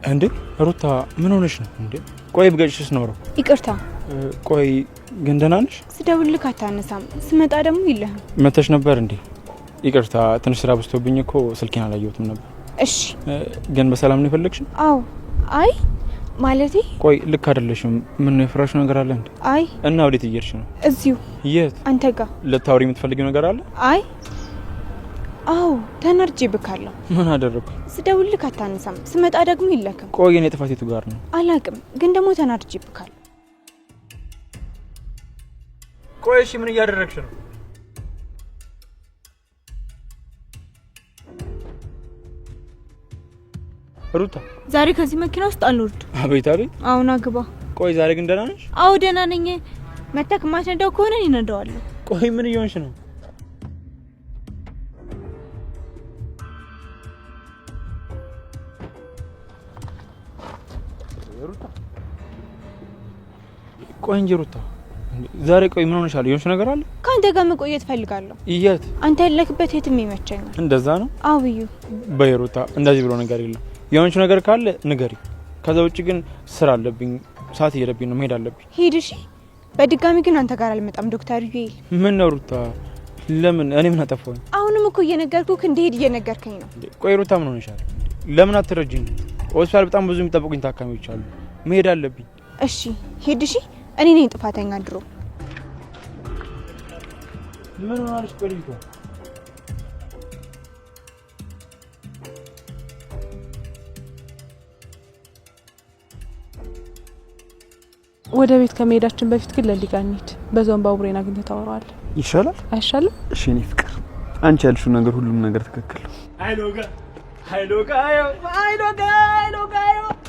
እንዴ ሩታ ምን ሆነሽ ነው እንዴ? ቆይ ብገጭሽ ነው። ይቅርታ። ቆይ ግን ደህና ነሽ? ስደውልልህ አታነሳም፣ ስመጣ ደግሞ የለህም። መተሽ ነበር እንዴ? ይቅርታ ትንሽ ስራ በዝቶብኝ እኮ ስልኬን አላየሁትም ነበር። እሺ ግን በሰላም ነው የፈለግሽው? አዎ። አይ ማለቴ ቆይ ልክ አይደለሽም። ምን ነው የፍራሽ ነገር አለ እንዴ? አይ እና ወዴት እየሄድሽ ነው? እዚሁ። የት? አንተ ጋር። ልታወሪ የምትፈልጊው ነገር አለ? አይ አዎ ተናርጄ ብካለሁ። ምን አደረኩ? ስደውልልህ አታነሳም፣ ስመጣ ደግሞ የለህም። ቆይ እኔ ጥፋት የቱ ጋር ነው? አላቅም፣ ግን ደግሞ ተናርጄ ብካለሁ። ቆይ እሺ ምን እያደረግሽ ነው? ሩታ ዛሬ ከዚህ መኪና ውስጥ አልወርድ። አቤት አቤት። አሁን አግባ። ቆይ ዛሬ ግን ደህና ነሽ? አዎ ደህና ነኝ። መተክ ማትነዳው ከሆነ እኔ እነዳዋለሁ። ቆይ ምን እየሆንሽ ነው? ሩታ ቆይ እንጂ ሩታ ዛሬ ቆይ ምን ሆነሻል? የሆንሽ ነገር አለ? ካንተ ጋር መቆየት ፈልጋለሁ። የት? አንተ ያለክበት የትም ይመቸኛል። እንደዛ ነው? አዎ ብዩ። በሩታ እንደዚህ ብሎ ነገር የለም። የሆንሽ ነገር ካለ ንገሪ። ከዛ ውጪ ግን ስራ አለብኝ፣ ሰዓት እየሄደብኝ ነው፣ መሄድ አለብኝ። ሂድ እሺ። በድጋሚ ግን አንተ ጋር አልመጣም ዶክተር ዩኤል። ምን ነው ሩታ? ለምን? እኔ ምን አጠፋሁኝ? አሁንም እኮ እየነገርኩህ እንደሄድ እየነገርከኝ ነው። ቆይ ሩታ ምን ሆነሻል? ለምን አትረጂኝ? ሆስፒታል በጣም ብዙ የሚጠብቁኝ ታካሚዎች አሉ፣ መሄድ አለብኝ። እሺ ሂድ እሺ። እኔ ነኝ ጥፋተኛ ድሮ። ምን ሆነሽ? ቆይቶ ወደ ቤት ከመሄዳችን በፊት ግን ለሊጋ እንሂድ። በዛውም ባቡሬን አግኝተህ ታወራዋለህ። ይሻላል? አይሻልም? እሺ እኔ ፍቅር፣ አንቺ ያልሽው ነገር ሁሉም ነገር ትክክል ነው።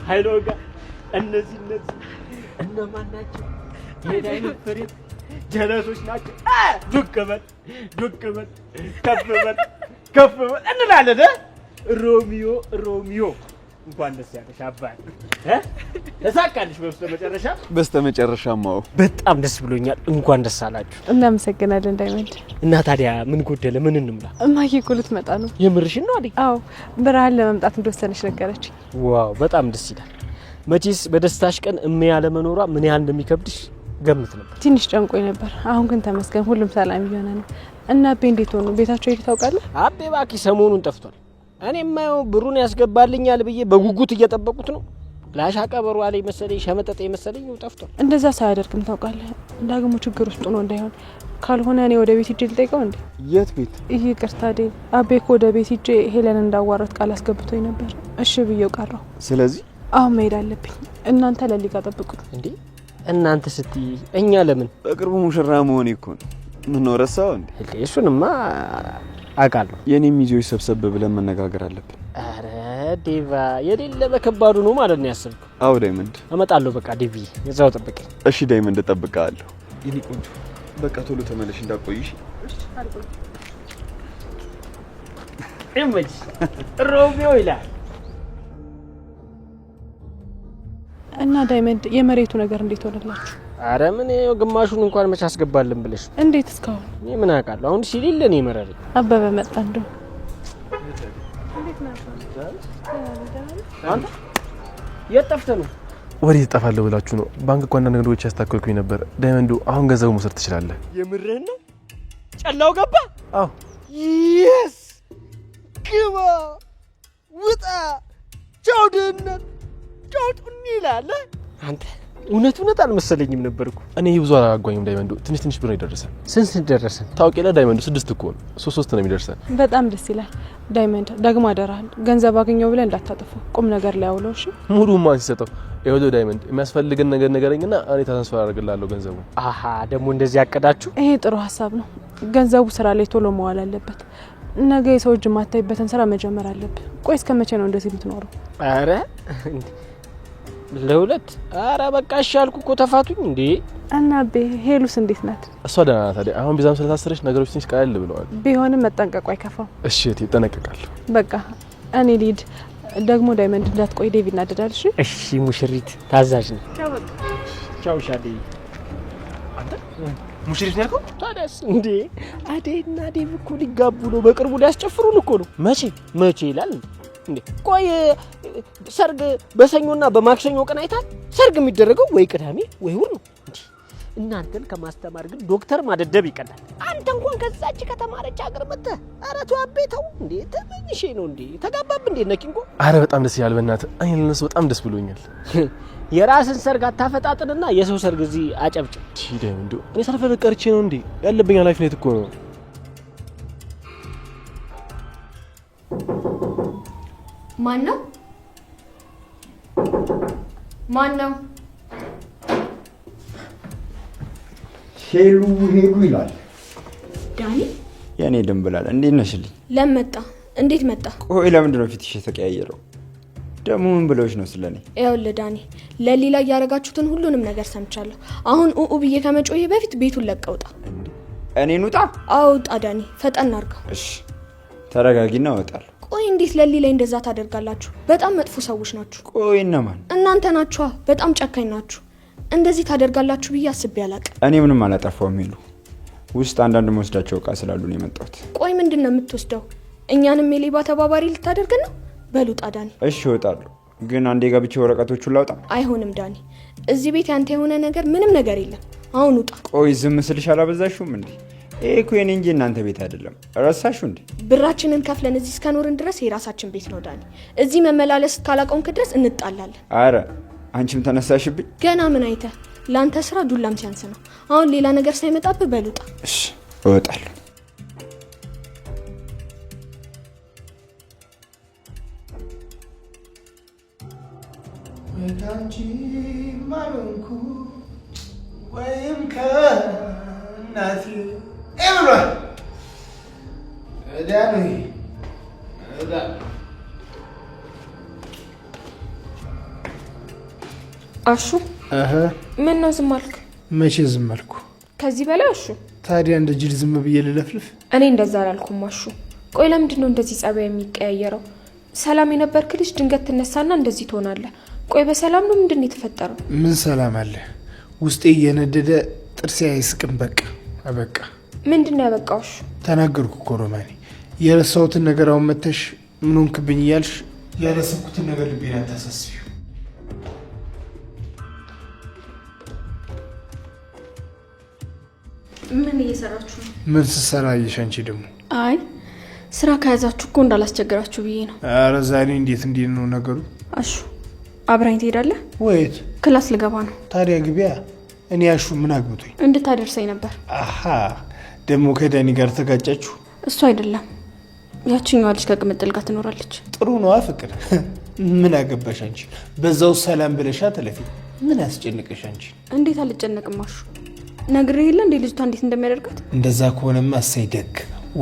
ሃይሎጋ እነዚህ እነማን ናቸው? የዳይን ፍሬት ጀለሶች ናቸው። ዱቅ በል ከፍ በል እንላለን። ሮሚዮ እንኳን ደስ ያለሽ አባት። ተሳካልሽ በስተመጨረሻ። በጣም ደስ ብሎኛል። እንኳን ደስ አላችሁ። እናመሰግናለን ዳይመንድ። እና ታዲያ ምን ጎደለ? ምን እንምላ? እማዬ እኮ ልትመጣ ነው። የምርሽን ነው አይደል? አዎ ብርሃን ለመምጣት እንደወሰነች ነገረች። ዋው በጣም ደስ ይላል። መቼስ በደስታሽ ቀን ያለ መኖሯ ምን ያህል እንደሚከብድሽ ገምት ነበር። ትንሽ ጨንቆኝ ነበር። አሁን ግን ተመስገን ሁሉም ሰላም እየሆነ ነው። እና አቤ እንዴት ሆኑ? ቤታቸው ሄድ ታውቃለህ? አቤ ባኪ ሰሞኑን ጠፍቷል። እኔማ ብሩን ያስገባልኛል ብዬ በጉጉት እየጠበቁት ነው። ላሻቀ በሩ አለኝ መሰለኝ፣ ሸመጠጤ መሰለኝ ጠፍቷል። እንደዛ ሳያደርግም ታውቃለህ፣ ዳግሞ ችግር ውስጥ ነው እንዳይሆን። ካልሆነ እኔ ወደ ቤት ሂጅ ልጠይቀው እንዴ? የት ቤት? ይሄ ይቅርታ ዴ አቤ እኮ ወደ ቤት ሂጅ ሄለን እንዳዋራት ቃል አስገብቶኝ ነበር። እሺ ብዬው ቀረው። ስለዚህ አሁን መሄድ አለብኝ። እናንተ ለሊጋ ጠብቁ። እንዴ እናንተ ስትይ እኛ ለምን? በቅርቡ ሙሽራ መሆኔ እኮ ነው። ምን ነው ረሳው እንዴ? እሱንማ አውቃለሁ። የኔም ይዞይ ሰብሰብ ብለን መነጋገር አለብን። አረ ዴቫ የሌለ በከባዱ ነው ማለት ነው ያሰብኩ። አዎ ዳይመንድ እመጣለሁ። በቃ ዴቪ እዛው ጠብቀኝ። እሺ ዳይመንድ እጠብቅሃለሁ። የኔ ቆንጆ በቃ ቶሎ ተመለሽ እንዳትቆይሽ። እመጂ ሮሚዮ ይላል። እና ዳይመንድ የመሬቱ ነገር እንዴት ሆነላችሁ? አረ ምን ግማሹን እንኳን መች አስገባልን ብለሽ? እንዴት እስካሁን? እኔ ምን አውቃለሁ። አሁን ሲሊል እኔ መረረኝ። አበበ መጣ እንደው አንተ የት ጠፍተህ ነው? ወዴት እጠፋለሁ ብላችሁ ነው? ባንክ እንኳን አንዳንድ ነገሮች ያስታከልኩኝ ነበር። ዳይመንዱ አሁን ገንዘቡ መውሰድ ትችላለህ። የምርህን ነው? ጨላው ገባ? አዎ። ይስ ግባ፣ ውጣ፣ ቻው ድህነት፣ ቻው ጡኒ ይላል። አንተ እውነት አልመሰለኝም ነበርኩ። እኔ ብዙ አላጓኝም ዳይመንዱ። ትንሽ ብር ነው የደረሰን። ስንት ደረሰን? ታውቂያለህ ዳይመንዱ 6 እኮ ነው። 3 ነው የሚደርሰን። በጣም ደስ ይላል ዳይመንድ። ደግሞ አደራህን ገንዘብ አገኘው ብለህ እንዳታጠፉ፣ ቁም ነገር ላይ አውለው። እሺ ሙሉማ ሲሰጠው ይኸውልህ ዳይመንድ፣ የሚያስፈልገን ነገር ነገረኝና እኔ ትራንስፈር አደርግልሃለሁ ገንዘቡ። አሃ ደግሞ እንደዚህ ያቀዳችሁ? ይሄ ጥሩ ሀሳብ ነው። ገንዘቡ ስራ ላይ ቶሎ መዋል አለበት። ነገ የሰው እጅ የማታይበትን ስራ መጀመር አለብህ። ቆይ እስከ መቼ ነው እንደዚህ የምትኖረው? አረ ለሁለት አረ በቃ እሺ አልኩ እኮ ተፋቱኝ እንዴ። እና ሄሉስ እንዴት ናት? እሷ ደህና ናት። ታዲያ አሁን ቢዛም ስለታሰረች ነገሮች ትንሽ ቀለል ብለዋል። ቢሆንም መጠንቀቁ አይከፋም። እሺ እቴ እጠነቀቃለሁ። በቃ እኔ ልሂድ። ደግሞ ዳይመንድ እንዳትቆይ ዴቪ እናደዳል። እሺ እሺ ሙሽሪት ታዛዥ ነኝ። ቻው በቃ ቻው ሻዴ። አንተ ሙሽሪት ነህ እኮ ታዲያስ እንዴ? አዴና ዴቭ እኮ ሊጋቡ ነው። በቅርቡ ሊያስጨፍሩን እኮ ነው። መቼ ይላል? እንዴ ቆይ ሰርግ በሰኞና በማክሰኞ ቀን አይታል? ሰርግ የሚደረገው ወይ ቅዳሜ ወይ እሑድ ነው እንዴ? እናንተን ከማስተማር ግን ዶክተር ማደደብ ይቀላል። አንተ እንኳን ከዛች ከተማረች ሀገር መጥተህ ኧረ ተው አቤተው እንዴ ተመኝሼ ነው እንዴ ተጋባብ እንዴ ነኪንጎ። አረ በጣም ደስ ይላል በእናትህ። እኔ ለነሱ በጣም ደስ ብሎኛል። የራስን ሰርግ አታፈጣጥንና የሰው ሰርግ እዚህ አጨብጭብ። ዳይመንዱ እኔ ሳልፈቀርቼ ነው እንዴ? ያለብኝ ኃላፊነት እኮ ነው። ማን ነው? ሄሉ ይላል ዳኒ። የኔ ደምብላል እንዴት ነሽልኝ? ለመጣ እንዴት መጣ? ቆይ ለምንድን ነው ፊትሽ የተቀያየረው? ደግሞ ምን ብለውሽ ነው ስለኔ? ይኸውልህ ዳኒ ለሊላ ያረጋችሁትን ሁሉንም ነገር ሰምቻለሁ። አሁን ብዬ ከመጮዬ በፊት ቤቱን ለቀውጣ። እኔን ውጣ? አውጣ ዳኒ ፈጠን አድርገው። እሺ ተረጋጊና እወጣለሁ። ቆይ እንዴት ለሊላ እንደዛ ታደርጋላችሁ? በጣም መጥፎ ሰዎች ናችሁ። ቆይ እነማን? እናንተ ናችኋ። በጣም ጨካኝ ናችሁ። እንደዚህ ታደርጋላችሁ ብዬ አስቤ አላቅም። እኔ ምንም አላጠፋውም። ሄሉ ውስጥ አንዳንድ መወስዳቸው እቃ ስላሉ ነው የመጣሁት። ቆይ ምንድን ነው የምትወስደው? እኛንም የሌባ ተባባሪ ልታደርግ ነው? በሉጣ ዳኒ። እሺ እወጣለሁ፣ ግን አንዴ ገብቼ ወረቀቶቹን ላውጣ። አይሆንም ዳኒ፣ እዚህ ቤት ያንተ የሆነ ነገር ምንም ነገር የለም። አሁን ውጣ። ቆይ ዝም ስልሽ አላበዛሽውም እንዴ? ይሄ እኮ የኔ እንጂ እናንተ ቤት አይደለም። ረሳሽው እንዴ? ብራችንን ከፍለን እዚህ እስከኖርን ድረስ የራሳችን ቤት ነው ዳኒ። እዚህ መመላለስ ካላቆምክ ድረስ እንጣላለን። አረ አንቺም ተነሳሽብኝ። ገና ምን አይተህ? ላንተ ስራ ዱላም ሲያንስ ነው። አሁን ሌላ ነገር ሳይመጣብህ በሉጣ። እሺ እወጣለሁ። ወዳንቺ ማለንኩ ወይም ከእናቴ ብሏል። እዳ ነው እዳ። አሹ ምን ነው ዝም አልክ? መቼ ዝም አልኩ? ከዚህ በላይ አሹ። ታዲያ እንደ ጅል ዝም ብዬ ልለፍልፍ? እኔ እንደዛ አላልኩም አሹ። ቆይ ለምንድን ነው እንደዚህ ጸባይ የሚቀያየረው? ሰላም የነበርክ ልጅ ድንገት ትነሳና እንደዚህ ትሆናለህ። ቆይ በሰላም ነው? ምንድን ነው የተፈጠረው? ምን ሰላም አለ? ውስጤ እየነደደ ጥርሴ አይስቅም። በቃ አበቃ። ምንድን ነው ያበቃው? አሹ ተናገርኩ እኮ ሮማኔ። የረሳሁትን ነገር አሁን መተሽ ምን ሆንክብኝ እያልሽ ያረሰብኩትን ነገር ልቤን አታሳስቢው። ምን እየሰራችሁ ነው? ምን ስሰራ አየሽ አንቺ ደግሞ? አይ ስራ ከያዛችሁ እኮ እንዳላስቸግራችሁ ብዬ ነው። ኧረ ዛሬ እንዴት ነው ነገሩ? አሹ አብራኝ ትሄዳለህ? ወይት ክላስ ልገባ ነው። ታዲያ ግቢያ። እኔ አሹ ምን አግብቶኝ? እንድታደርሰኝ ነበር። አሃ ደግሞ ከዳኒ ጋር ተጋጫችሁ? እሱ አይደለም ያቺኛዋ ልጅ ከቅምጥል ጋር ትኖራለች። ጥሩ ነዋ ፍቅር። ምን አገባሽ አንቺ? በዛው ሰላም ብለሻ ተለፊ። ምን ያስጨንቅሽ አንቺ? እንዴት አልጨነቅም አሹ። ነግሬህ የለ እንዴ ልጅቷ እንዴት እንደሚያደርጋት። እንደዛ ከሆነማ እሰይ ደግ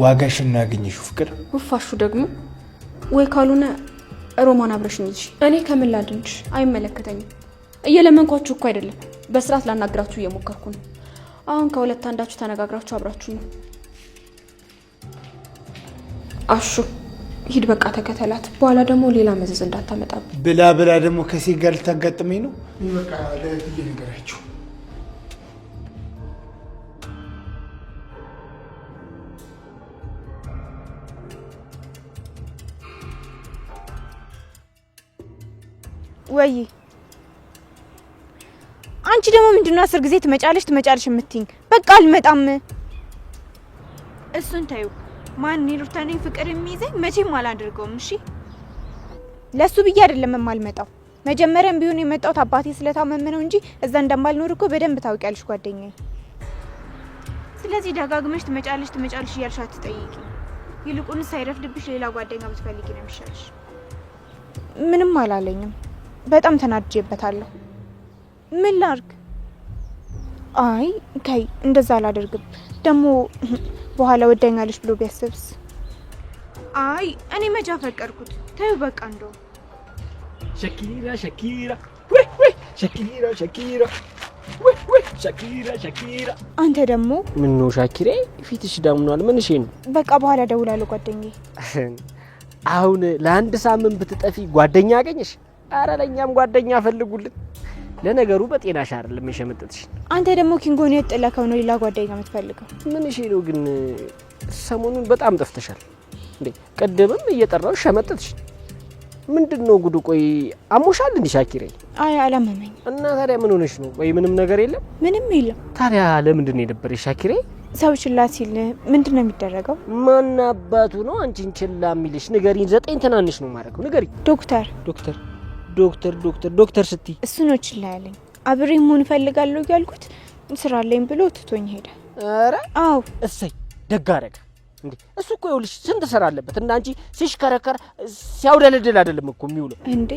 ዋጋሽ እናገኘሽው ፍቅር። ውፋሹ ደግሞ ወይ ካልሆነ ሮማን አብረሽኝ እንጂ እኔ ከምን ላድንሽ? አይመለከተኝም። እየለመንኳችሁ እኮ አይደለም፣ በስርዓት ላናግራችሁ እየሞከርኩ ነው። አሁን ከሁለት አንዳችሁ ተነጋግራችሁ አብራችሁ ነው። አሹ ሂድ በቃ ተከተላት። በኋላ ደግሞ ሌላ መዘዝ እንዳታመጣብኝ። ብላ ደግሞ ከሴት ጋር ልታጋጥመኝ ነው። በቃ ለእህትዬ ነገራችሁ። ወይ አንቺ ደግሞ ምንድነው 10 ጊዜ ትመጫለሽ የምትይኝ? በቃ አልመጣም። እሱን ታዩ ማን ሩታኔን ፍቅር የሚይዘኝ መቼም አላደርገውም። እሺ ለሱ ብዬ አይደለም የማልመጣው። መጀመሪያም ቢሆን የመጣሁት አባቴ ስለታመመ ነው እንጂ እዛ እንደማልኖር እኮ በደንብ ታውቂያለሽ ጓደኛዬ። ስለዚህ ደጋግመሽ ትመጫለሽ እያልሽ አትጠይቂ። ይልቁንስ ሳይረፍድብሽ ሌላ ጓደኛ ብትፈልጊ ነው የሚሻልሽ። ምንም አላለኝም። በጣም ተናድጄበታለሁ። ምን ላድርግ? አይ ከይ እንደዛ አላደርግም። ደግሞ በኋላ ወደኛለሽ ብሎ ቢያስብስ? አይ እኔ መጃ ፈቀድኩት። ተይው በቃ እንደው ሸኪራ ወይ ሸኪራ። አንተ ደግሞ ምን ነው ሻኪሬ? ፊትሽ ዳምኗል። ምን እሺ ነው? በቃ በኋላ ደውላለሁ ጓደኛዬ። አሁን ለአንድ ሳምንት ብትጠፊ ጓደኛ አገኘሽ? አረ ለኛም ጓደኛ ፈልጉልን። ለነገሩ በጤናሽ አይደለም የሸመጠጥሽ። አንተ ደግሞ ኪንጎን የጥለከው ነው ሌላ ጓደኛ የምትፈልገው? ምን እሺ ነው ግን ሰሞኑን በጣም ጠፍተሻል እንዴ? ቀደምም እየጠራው ሸመጠጥሽ። ምንድነው ጉዱ? ቆይ አሞሻል እንዴ ሻኪሬ? አይ አላመመኝ። እና ታዲያ ምን ሆነሽ ነው? ወይ ምንም ነገር የለም? ምንም የለም። ታዲያ ለምንድን ነው የደበረሽ ሻኪሬ? ሰው ችላ ሲል ምንድነው የሚደረገው? ማን አባቱ ነው አንቺን ችላ የሚልሽ? ንገሪኝ። 9 ትናንሽ ነው ማረከው። ንገሪኝ። ዶክተር ስትይ እሱ ነው ችላ ያለኝ። አብሬ መሆን እፈልጋለሁ እያልኩት ስራ አለኝ ብሎ ትቶኝ ሄደ። ኧረ አዎ። እሰይ ደግ አደረገ። እንዴ እሱ እኮ ይኸውልሽ ስንት ስራ አለበት እና አንቺ ሲሽከረከር ሲያውደለድል አይደለም እኮ የሚውለው። እንዴ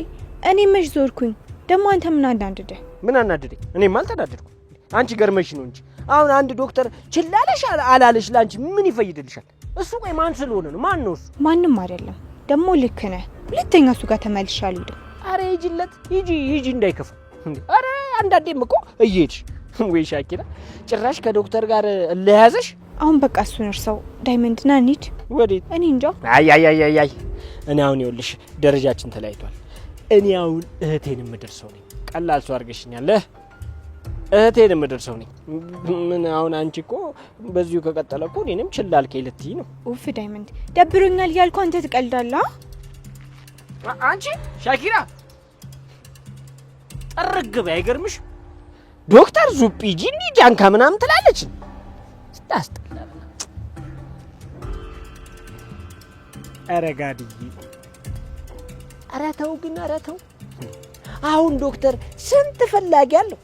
እኔ መች ዞርኩኝ? ደግሞ አንተ ምን አናደደ? ምን አናደደኝ? እኔም አልተናደድኩ። አንቺ ገርመሽ ነው እንጂ አሁን አንድ ዶክተር ችላለሽ አላለሽ ላንቺ ምን ይፈይድልሻል? እሱ ቆይ ማን ስለሆነ ነው? ማን ነው እሱ? ማንም አይደለም። ደግሞ ልክ ነህ። ሁለተኛ እሱ ጋር ተመልሼ አልሄድም። አረ ሂጂለት፣ ሂጂ እንዳይከፋ። አረ አንዳንዴም እኮ እየሄድሽ ወይ ሻኪራ ጭራሽ ከዶክተር ጋር ለያዘሽ። አሁን በቃ እሱን እርሳው። ዳይመንድ ና እንሂድ። ወዴት? እኔ እንጃ። አይ እኔ አሁን ይኸውልሽ ደረጃችን ተለያይቷል። እኔ አሁን እህቴን የምደርሰው ነኝ። ቀላል ሰው አድርገሽኛል። እህቴን የምደርሰው ነኝ። ምን አሁን አንቺ እኮ በዚሁ ከቀጠለ እኮ እኔንም ችላ አልከኝ ልትይ ነው? ኡፍ ዳይመንድ ደብሮኛል እያልኩ አንተ ትቀልዳለህ። አንቺ ሻኪራ ጠርግ በይ። አይገርምሽ? ዶክተር ዙጲ ጂኒ ጃንካ ምናምን ትላለች። ስታስጠላ። ኧረ ጋድዬ ኧረ ተው ግን ኧረ ተው። አሁን ዶክተር ስንት ፈላጊ አለው።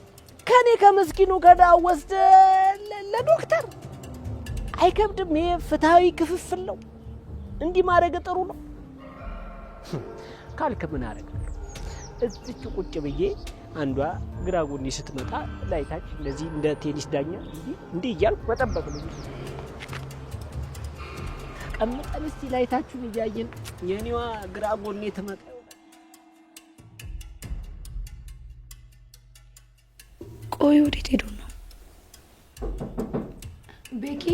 ከኔ ከምስኪኑ ገዳ ወስደ ለዶክተር አይከብድም? ይሄ ፍትሃዊ ክፍፍል ነው። እንዲህ ማድረግ ጥሩ ነው ካልክ ምን አደርጋለሁ? እዚች ቁጭ ብዬ አንዷ ግራ ጎኔ ስትመጣ ላይታች እንደዚህ እንደ ቴኒስ ዳኛ እንዲህ እያልኩ መጠበቅ ነው። ቀምጠን እስቲ ላይታችሁን እያየን የኔዋ ግራ ጎኔ ትመጣ። ቆይ ወዴት ሄዶ ነው? ቤኪ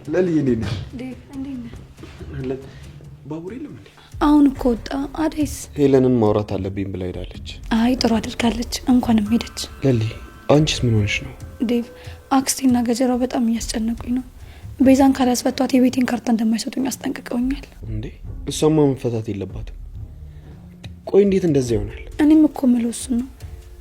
ለልዬ እንዴት ነሽ? ዴቭ እንዴት ነህ? ባቡር የለም እንዴ? አሁን እኮ ወጣ። አደይስ? ሄለንን ማውራት አለብኝ ብላ ሄዳለች። አይ ጥሩ አድርጋለች። እንኳንም ሄደች። ለሊ አንቺስ ምን ሆነሽ ነው? ዴቭ አክስቴና ገጀራው በጣም እያስጨነቁኝ ነው። ቤዛን ካላስፈቷት የቤቴን ካርታ እንደማይሰጡኝ አስጠንቅቀውኛል። እንዴ እሷማ መፈታት የለባትም። ቆይ እንዴት እንደዚህ ይሆናል? እኔም እኮ የምለው እሱን ነው።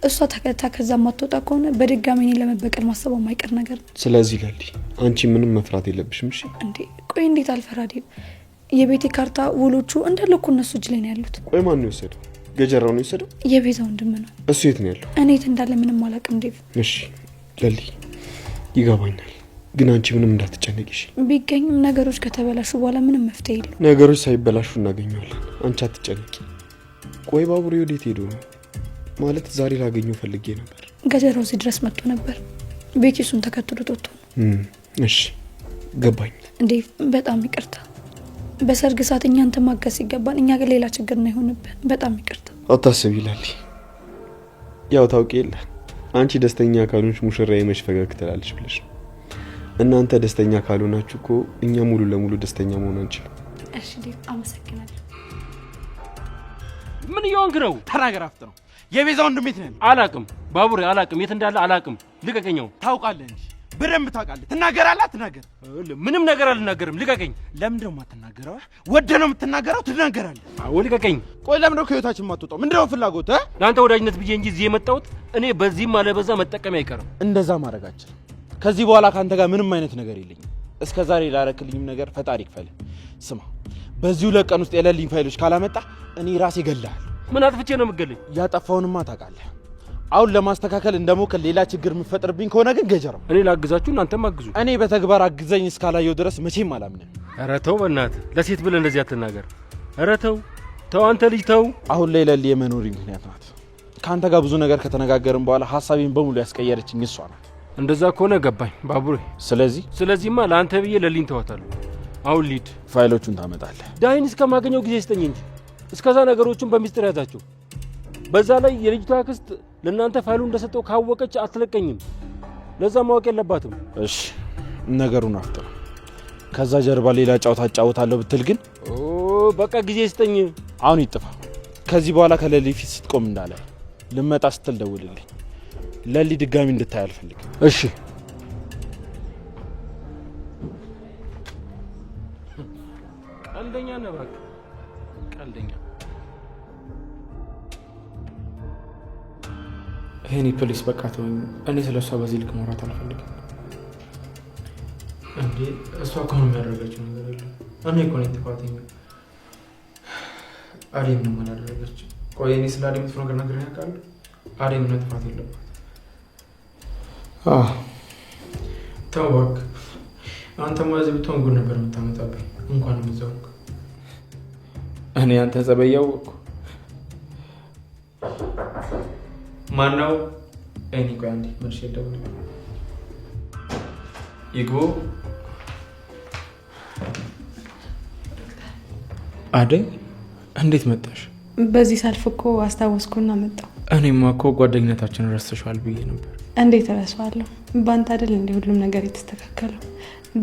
እሷ ተከታ ከዛ ማትወጣ ከሆነ በድጋሚ እኔን ለመበቀል ማሰባው የማይቀር ነገር ነው። ስለዚህ ለሊ አንቺ ምንም መፍራት የለብሽም። እሺ እንዴ ቆይ እንዴት አልፈራ ዴቭ? የቤቴ ካርታ ውሎቹ እንዳለ እኮ እነሱ እጅ ላይ ነው ያሉት። ቆይ ማን ነው የወሰደው? ገጀራው ነው የወሰደው? የቤዛ ወንድም ነው። እሱ የት ነው ያለው? እኔ የት እንዳለ ምንም አላውቅም ዴቭ። እሺ ለሊ ይገባኛል፣ ግን አንቺ ምንም እንዳትጨነቂ እሺ። ቢገኝም ነገሮች ከተበላሹ በኋላ ምንም መፍትሄ የለም። ነገሮች ሳይበላሹ እናገኘዋለን። አንቺ አትጨነቂ። ቆይ ባቡሬ ወዴት ሄዶ ነው? ማለት ዛሬ ላገኘው ፈልጌ ነበር። ገጀራው እዚህ ድረስ መጥቶ ነበር። ቤኪ እሱን ተከትሎት ወጥቶ ነው። እሺ ገባኝ። ዴቭ በጣም ይቅርታ። በሰርግ ሰዓት እኛን ማገዝ ሲገባን እኛ ግን ሌላ ችግር ነው የሆነብህ። በጣም ይቅርታ። አታስቢ ለሊ፣ ያው ታውቂ የለ አንቺ ደስተኛ ካልሆንሽ ሙሽራዬ መች ፈገግ ትላለች ብለሽ ነው። እናንተ ደስተኛ ካልሆናችሁ እኮ እኛ ሙሉ ለሙሉ ደስተኛ መሆን አንችልም። እሺ ዴቭ አመሰግናለሁ። ምን እየሆንክ ነው? ተናገር። አፍጥ ነው የቤዛ ወንድም የት ነው? አላቅም ባቡሬ፣ አላቅም የት እንዳለ አላቅም። ልቀቀኛው። ታውቃለህ እንጂ በደንብ ታውቃለህ። ትናገራለህ? አትናገር። ምንም ነገር አልናገርም። ልቀቀኝ። ለምን ደግሞ አትናገረው? ወደህ ነው የምትናገረው? ትናገራለህ። አዎ ልቀቀኝ። ቆይ ለምን ነው ከህይወታችን የማትወጣው? ምንድን ነው ፍላጎት? ለአንተ ወዳጅነት ብዬ እንጂ እዚህ የመጣሁት እኔ በዚህም አለበዛ መጠቀም አይቀርም። እንደዛ ማድረጋችን ከዚህ በኋላ ካንተ ጋር ምንም አይነት ነገር የለኝም። እስከ ዛሬ ላረክልኝም ነገር ፈጣሪ ይክፈል። ስማ፣ በዚሁ ለቀን ውስጥ የለልኝ ፋይሎች ካላመጣ እኔ ራሴ እገልሃለሁ። ምን አጥፍቼ ነው የምገልኝ? ያጠፋውንማ ታውቃለህ። አሁን ለማስተካከል እንደሞከል ሌላ ችግር የምፈጥርብኝ ከሆነ ግን ገጀራው፣ እኔ ላግዛችሁ እናንተም አግዙ። እኔ በተግባር አግዘኝ እስካላየው ድረስ መቼም አላምንም። ኧረ ተው በእናትህ፣ ለሴት ብለህ እንደዚህ አትናገር። ኧረ ተው አንተ ልጅ ተው። አሁን ላይ ለሊ የመኖሪ ምክንያት ናት። ካንተ ጋር ብዙ ነገር ከተነጋገርን በኋላ ሀሳቤን በሙሉ ያስቀየረችኝ እሷ ናት። እንደዛ ከሆነ ገባኝ ባቡሬ። ስለዚህማ ለአንተ ብዬ ለሊን ተዋታለሁ። አሁን ሊድ ፋይሎቹን ታመጣለህ። ዳይን እስከማገኘው ጊዜ ስጠኝ እንጂ እስከዛ ነገሮችን በሚስጥር ያዛቸው። በዛ ላይ የልጅቷ አክስት ለእናንተ ፋይሉ እንደሰጠው ካወቀች አትለቀኝም። ለዛ ማወቅ የለባትም። እሺ ነገሩን አፍጥነው። ከዛ ጀርባ ሌላ ጫውታ አጫውታለሁ ብትል ግን በቃ ጊዜ ስጠኝ። አሁን ይጥፋ። ከዚህ በኋላ ከለሊ ፊት ስትቆም እንዳለ ልመጣ ስትል ደውልልኝ። ለሊ ድጋሚ እንድታይ አልፈልግም። እሺ ቀልደኛ ነህ እባክህ፣ ቀልደኛ። ሄኒ ፕሊስ በቃ ተወኝ። እኔ ስለሷ በዚህ ልክ ማውራት አልፈልግም። እንዴ እሷ እኮ ነው የሚያደርገችው ነገር የለም። እኔ እኮ ነኝ ጥፋተኛ። አዴ ምንም አላደረገችም። ቆይ እኔ ስለ አዴ መጥፎ ነገር ነግሬህ አውቃለሁ? አዴ ምንም ጥፋት የለባት። ተው እባክህ። አንተማ እዚህ ብትሆን ጉድ ነበር የምታመጣብኝ። እንኳን የምትዘውቅ እኔ አንተ ጸባይ ያወቅኩ ማነው? እኔ ቆይ አንዴ መልሼ ልደውል። ይግቡ። አደይ እንዴት መጣሽ? በዚህ ሰልፍ እኮ አስታወስኩና መጣሁ። እኔማ እኮ ጓደኝነታችንን ረስተሽዋል ብዬ ነበር። እንዴት እረሳዋለሁ? በአንተ አይደል እንደ ሁሉም ነገር የተስተካከለው።